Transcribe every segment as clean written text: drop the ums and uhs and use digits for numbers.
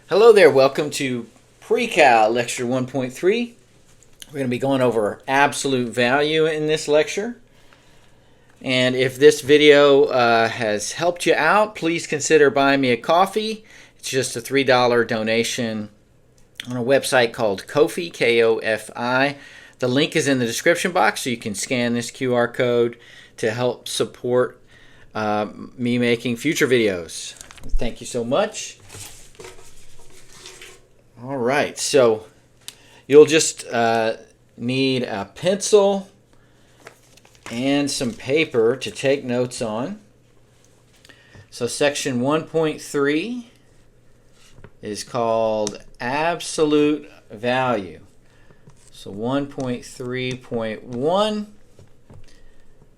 Hello there, welcome to Pre-Cal Lecture 1.3. We're going to be going over absolute value in this lecture. And if this video has helped you out, please consider buying me a coffee. It's just a $3 donation on a website called Ko-fi, K-O-F-I. The link is in the description box, so you can scan this QR code to help support me making future videos. Thank you so much. All right, so you'll just need a pencil and some paper to take notes on. So section 1.3 is called absolute value. So 1.3.1,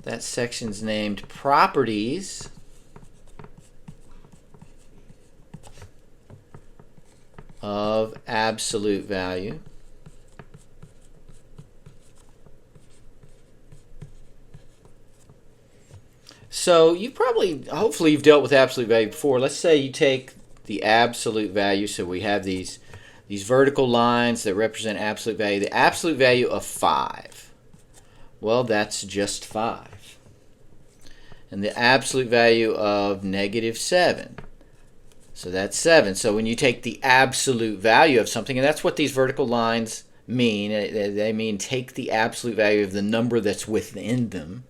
that section's named properties of absolute value. So hopefully you've dealt with absolute value before. Let's say you take the absolute value, so we have these vertical lines that represent absolute value. The absolute value of 5, well, that's just 5. And the absolute value of -7, so that's 7. So when you take the absolute value of something, and that's what these vertical lines mean, they mean take the absolute value of the number that's within them.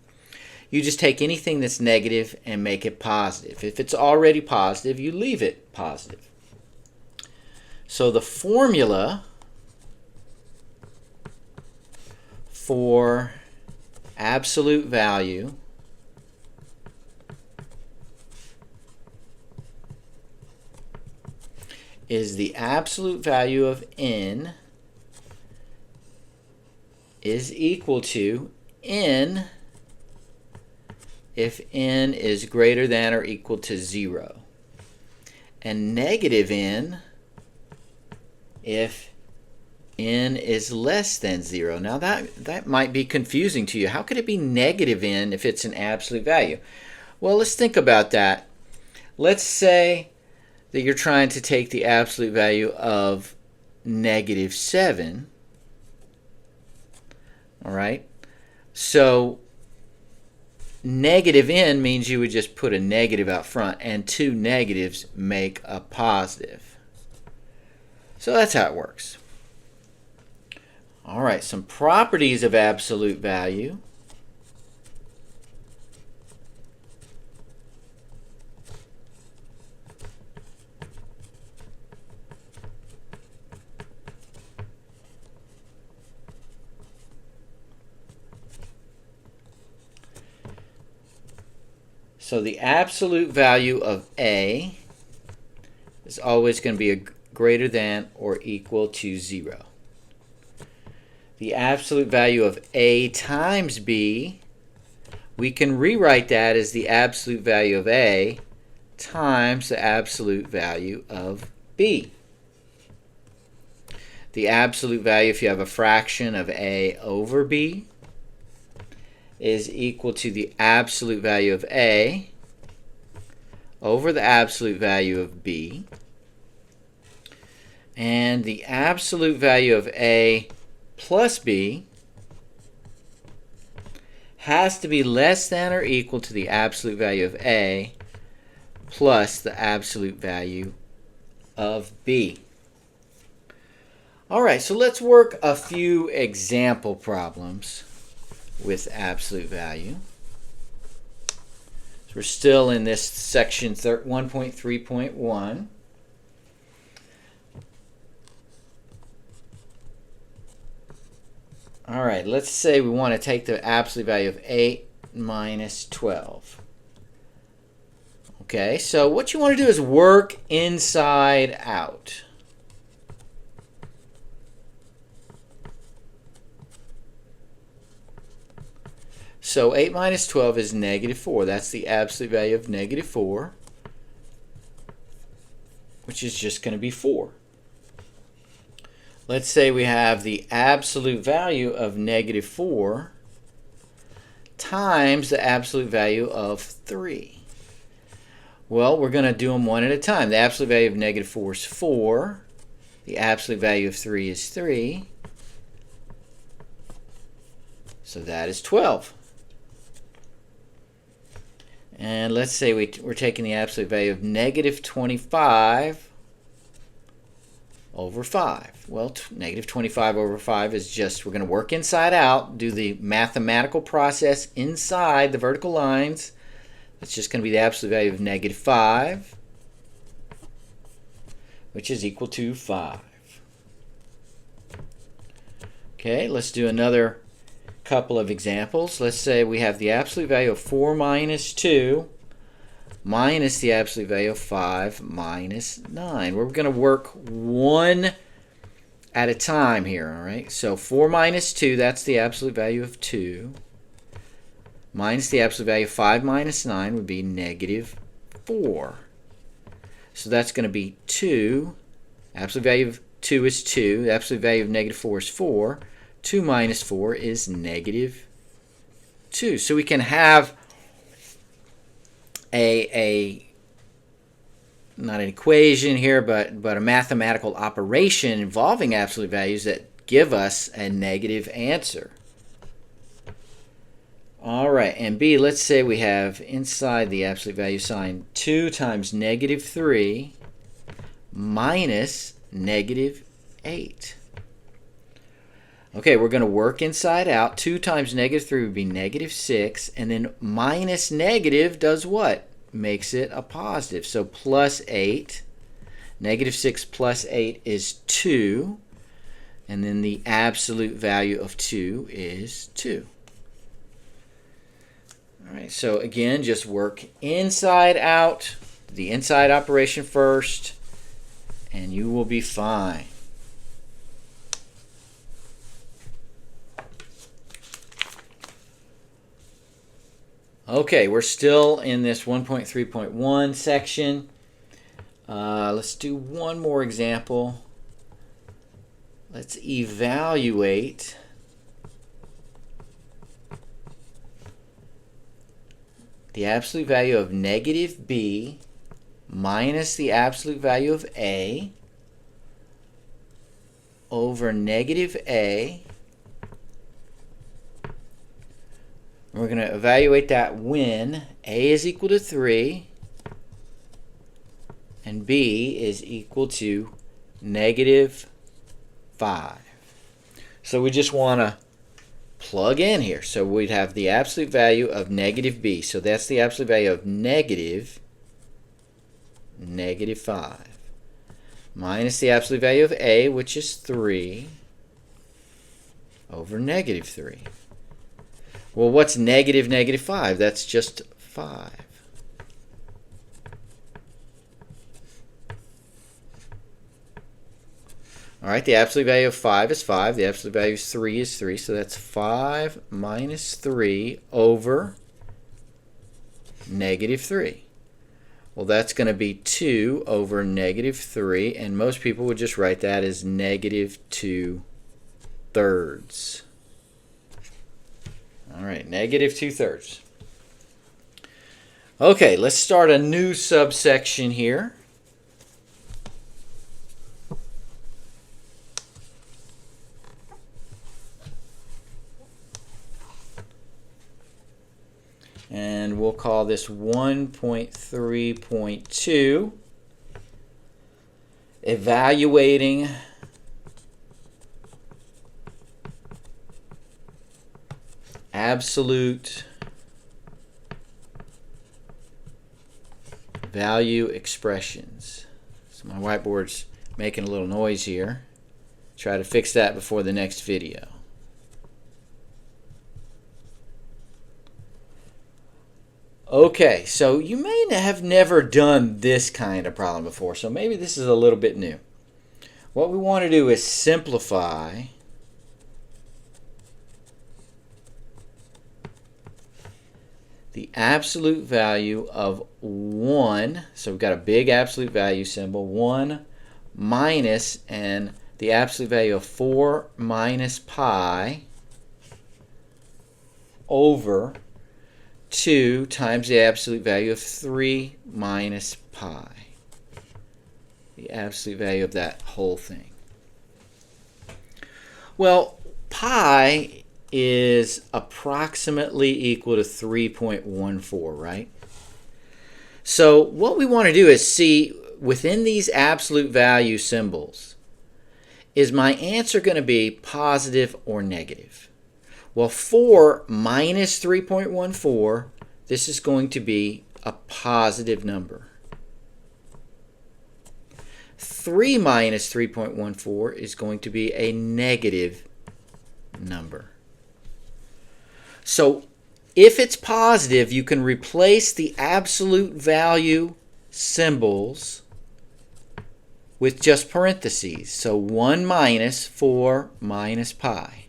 You just take anything that's negative and make it positive. If it's already positive, you leave it positive. So the formula for absolute value is the absolute value of n is equal to n if n is greater than or equal to 0, and negative n if n is less than 0. Now that might be confusing to you. How could it be negative n if it's an absolute value? Well, let's think about that. Let's say that you're trying to take the absolute value of -7. All right? So negative n means you would just put a negative out front, and two negatives make a positive. So that's how it works. All right, some properties of absolute value. So the absolute value of A is always going to be greater than or equal to 0. The absolute value of A times B, we can rewrite that as the absolute value of A times the absolute value of B. The absolute value, if you have a fraction of A over B, is equal to the absolute value of A over the absolute value of B. And the absolute value of A plus B has to be less than or equal to the absolute value of A plus the absolute value of B. All right, so let's work a few example problems with absolute value. So we're still in this section 1.3.1. All right, let's say we want to take the absolute value of 8 minus 12. Okay, so what you want to do is work inside out. So 8 minus 12 is -4. That's the absolute value of -4, which is just going to be 4. Let's say we have the absolute value of -4 times the absolute value of 3. Well, we're going to do them one at a time. The absolute value of negative 4 is 4. The absolute value of 3 is 3. So that is 12. And let's say we're taking the absolute value of negative 25 over 5. Well, negative 25 over 5 is just, we're going to work inside out, do the mathematical process inside the vertical lines. It's just going to be the absolute value of negative 5, which is equal to 5. Okay, let's do another couple of examples. Let's say we have the absolute value of 4 minus 2 minus the absolute value of 5 minus 9. We're going to work one at a time here, all right? So 4 minus 2, that's the absolute value of 2, minus the absolute value of 5 minus 9 would be negative 4. So that's going to be 2. Absolute value of 2 is 2. The absolute value of negative 4 is 4. 2 minus 4 is negative 2. So we can have not an equation here, but a mathematical operation involving absolute values that give us a negative answer. All right, and B, let's say we have inside the absolute value sign 2 times negative 3 minus negative 8. Okay, we're going to work inside out. 2 times negative 3 would be negative 6. And then minus negative does what? Makes it a positive. So plus 8. Negative 6 plus 8 is 2. And then the absolute value of 2 is 2. All right, so again, just work inside out. The inside operation first. And you will be fine. Okay, we're still in this 1.3.1 section. Let's do one more example. Let's evaluate the absolute value of negative b minus the absolute value of a over negative a. We're going to evaluate that when a is equal to 3 and b is equal to negative 5. So we just want to plug in here. So we'd have the absolute value of negative b. So that's the absolute value of negative 5 minus the absolute value of a, which is 3, over negative 3. Well, what's negative 5? That's just 5. All right, the absolute value of 5 is 5. The absolute value of 3 is 3. So that's 5 minus 3 over negative 3. Well, that's going to be 2 over negative 3. And most people would just write that as negative 2/3. All right, negative 2/3. Okay, let's start a new subsection here. And we'll call this 1.3.2, evaluating absolute value expressions. So my whiteboard's making a little noise here. Try to fix that before the next video. Okay, so you may have never done this kind of problem before, so maybe this is a little bit new. What we want to do is simplify the absolute value of 1, so we've got a big absolute value symbol, 1 minus, and the absolute value of 4 minus pi over 2 times the absolute value of 3 minus pi. The absolute value of that whole thing. Well, pi is approximately equal to 3.14, right? So what we want to do is see within these absolute value symbols, is my answer going to be positive or negative? Well, 4 minus 3.14, this is going to be a positive number. 3 minus 3.14 is going to be a negative number. So if it's positive, you can replace the absolute value symbols with just parentheses. So 1 minus 4 minus pi.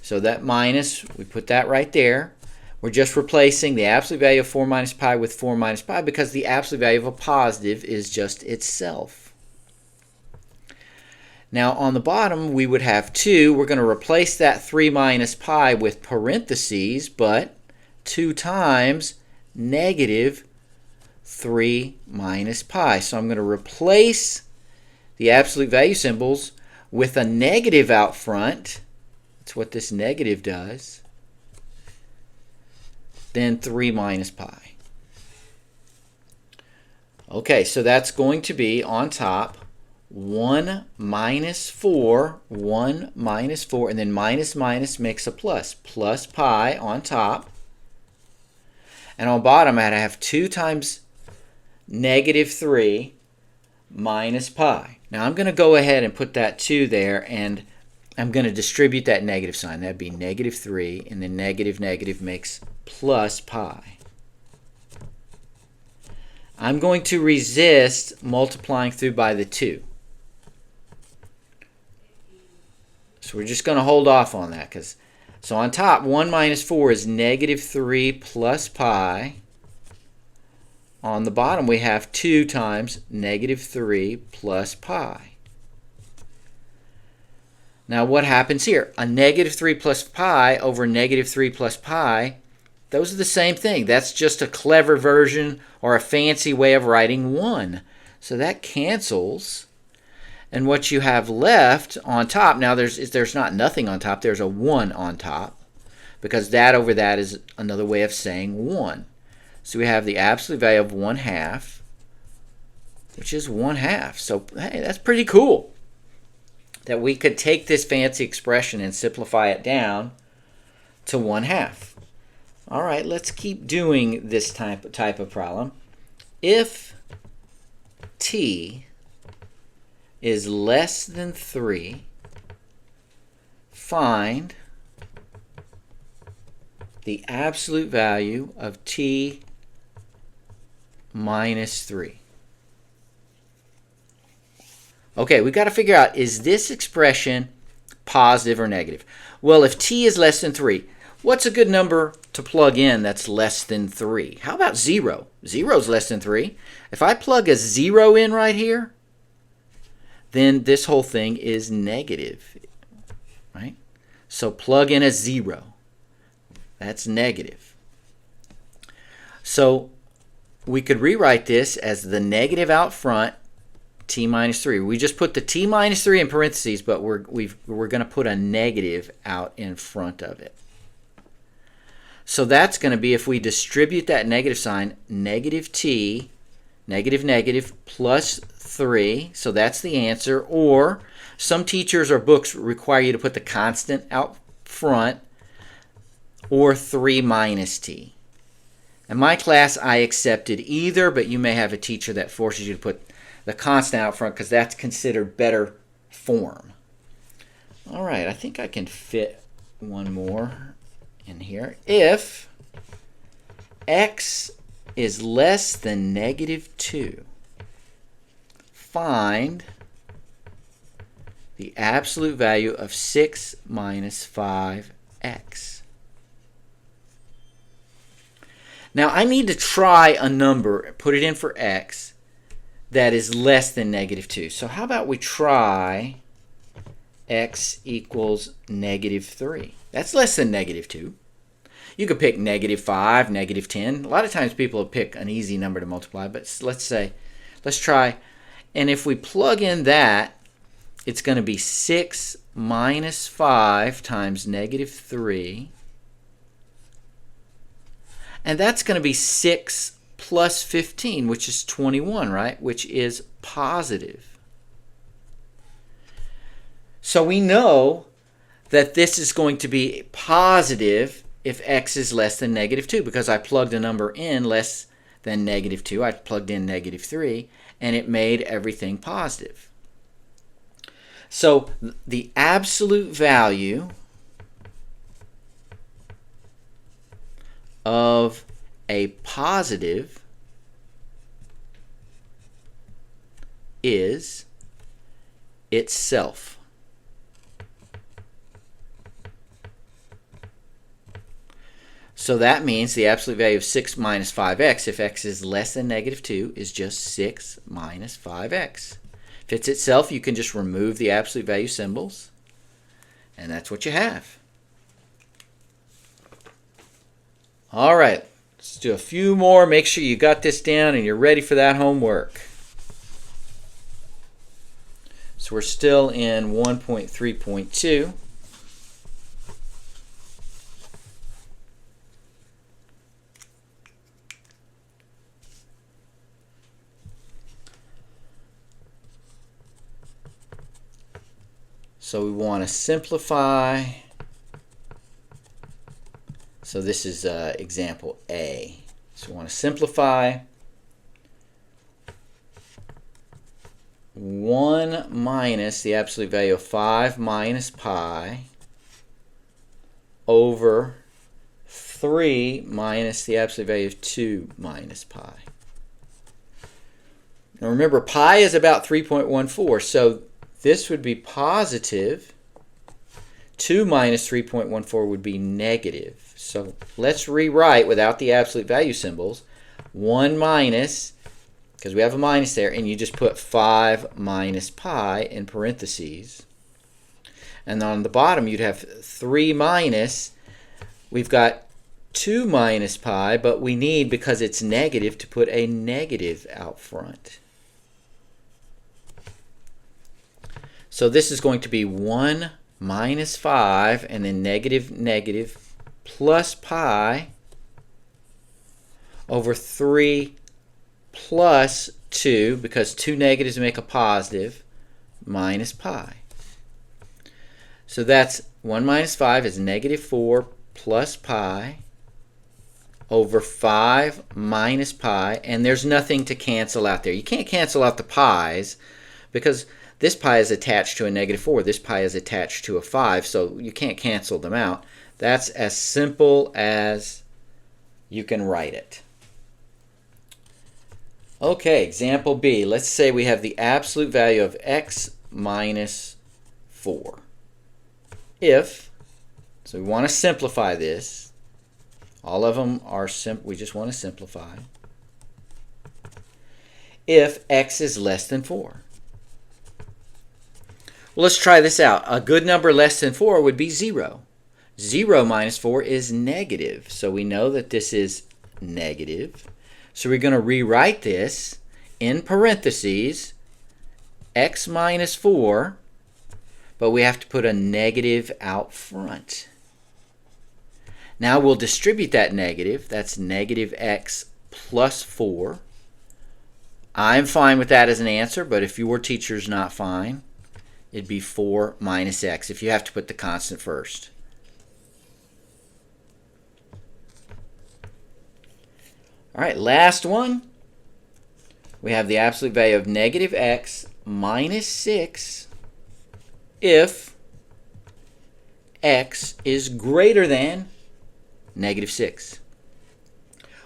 So that minus, we put that right there. We're just replacing the absolute value of 4 minus pi with 4 minus pi because the absolute value of a positive is just itself. Now on the bottom we would have 2. We're going to replace that 3 minus pi with parentheses, but 2 times negative 3 minus pi. So I'm going to replace the absolute value symbols with a negative out front. That's what this negative does. Then 3 minus pi. Okay, so that's going to be on top 1 minus 4, 1 minus 4, and then minus minus makes a plus. Plus pi on top. And on bottom I'd have 2 times negative 3 minus pi. Now I'm going to go ahead and put that 2 there, and I'm going to distribute that negative sign. That'd be negative 3, and then negative negative makes plus pi. I'm going to resist multiplying through by the 2. So we're just going to hold off on that. So on top, 1 minus 4 is negative 3 plus pi. On the bottom, we have 2 times negative 3 plus pi. Now what happens here? A negative 3 plus pi over negative 3 plus pi, those are the same thing. That's just a clever version or a fancy way of writing 1. So that cancels. And what you have left on top, now there's not nothing on top, there's a 1 on top, because that over that is another way of saying 1. So we have the absolute value of 1/2, which is 1/2. So hey, that's pretty cool that we could take this fancy expression and simplify it down to 1/2. All right, let's keep doing this type of problem. If t is less than 3, find the absolute value of t minus 3. Okay, we've got to figure out, is this expression positive or negative? Well, if t is less than 3, what's a good number to plug in that's less than 3? How about 0? 0 is less than 3. If I plug a 0 in right here, then this whole thing is negative, right? So plug in a 0. That's negative. So we could rewrite this as the negative out front, t minus 3. We just put the t minus 3 in parentheses, but we're going to put a negative out in front of it. So that's going to be, if we distribute that negative sign, negative t, negative negative, plus 3. So that's the answer. Or some teachers or books require you to put the constant out front, or 3 minus t. In my class, I accepted either, but you may have a teacher that forces you to put the constant out front because that's considered better form. All right, I think I can fit one more in here. If x is less than negative 2, find the absolute value of 6 minus 5x. Now I need to try a number, put it in for x, that is less than negative 2. So how about we try x equals negative 3. That's less than negative 2. You could pick -5, -10. A lot of times people will pick an easy number to multiply, but let's try. And if we plug in that, it's going to be 6 minus 5 times -3. And that's going to be 6 plus 15, which is 21, right? Which is positive. So we know that this is going to be positive if x is less than -2, because I plugged a number in less than -2. I plugged in -3, and it made everything positive. So the absolute value of a positive is itself. So that means the absolute value of 6 minus 5x, if x is less than -2, is just 6 minus 5x. If it's itself, you can just remove the absolute value symbols, and that's what you have. All right, let's do a few more. Make sure you got this down and you're ready for that homework. So we're still in 1.3.2. So we want to simplify. So this is example A. So we want to simplify 1 minus the absolute value of 5 minus pi over 3 minus the absolute value of 2 minus pi. Now remember, pi is about 3.14, so this would be positive. 2 minus 3.14 would be negative. So let's rewrite without the absolute value symbols. 1 minus, because we have a minus there, and you just put 5 minus pi in parentheses. And on the bottom you'd have 3 minus. We've got 2 minus pi, but we need, because it's negative, to put a negative out front. So this is going to be 1 minus 5 and then negative plus pi over 3 plus 2, because 2 negatives make a positive, minus pi. So that's 1 minus 5 is -4 plus pi over 5 minus pi, and there's nothing to cancel out there. You can't cancel out the pi's because this pi is attached to a -4. This pi is attached to a 5, so you can't cancel them out. That's as simple as you can write it. Okay, example B. Let's say we have the absolute value of x minus 4. If, so we want to simplify this. All of them are we just want to simplify. If x is less than 4. Well, let's try this out. A good number less than 4 would be 0. 0 minus 4 is negative, so we know that this is negative. So we're going to rewrite this in parentheses, x minus 4, but we have to put a negative out front. Now we'll distribute that negative. That's negative x plus 4. I'm fine with that as an answer, but if your teacher's not fine, it'd be 4 minus x if you have to put the constant first. All right, last one. We have the absolute value of negative x minus 6 if x is greater than negative 6.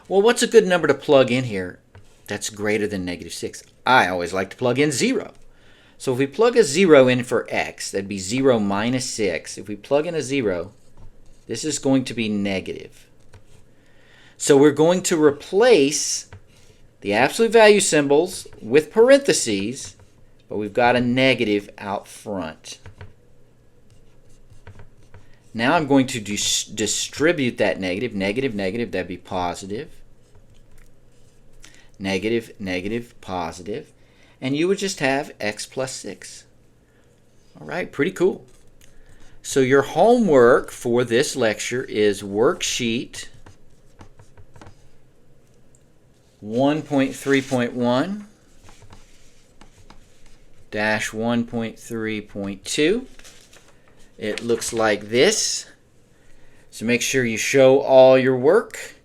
Well, what's a good number to plug in here that's greater than negative 6? I always like to plug in 0. So if we plug a 0 in for x, that'd be 0 minus 6. If we plug in a 0, this is going to be negative. So we're going to replace the absolute value symbols with parentheses, but we've got a negative out front. Now I'm going to distribute that negative. Negative, negative, that'd be positive. Negative, negative, positive. And you would just have x plus 6. All right, pretty cool. So your homework for this lecture is worksheet 1.3.1 dash 1.3.2. It looks like this. So make sure you show all your work,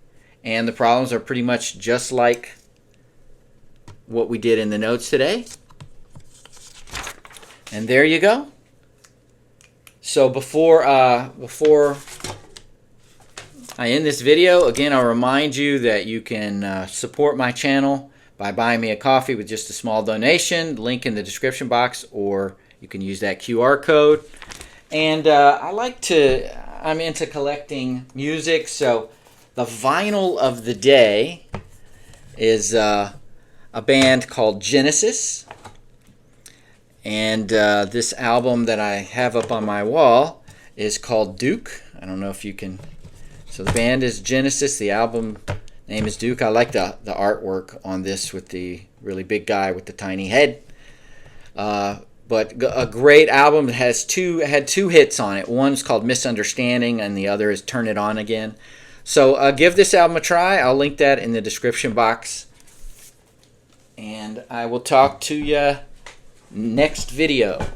and the problems are pretty much just like what we did in the notes today. And there you go. So before I end this video, again, I'll remind you that you can support my channel by buying me a coffee with just a small donation. Link in the description box, or you can use that QR code. And I'm into collecting music, so the vinyl of the day is a band called Genesis. And this album that I have up on my wall is called Duke. I don't know if you can... So the band is Genesis. The album name is Duke. I like the artwork on this with the really big guy with the tiny head. But a great album. It had two hits on it. One's called Misunderstanding, and the other is Turn It On Again. So give this album a try. I'll link that in the description box. And I will talk to you next video.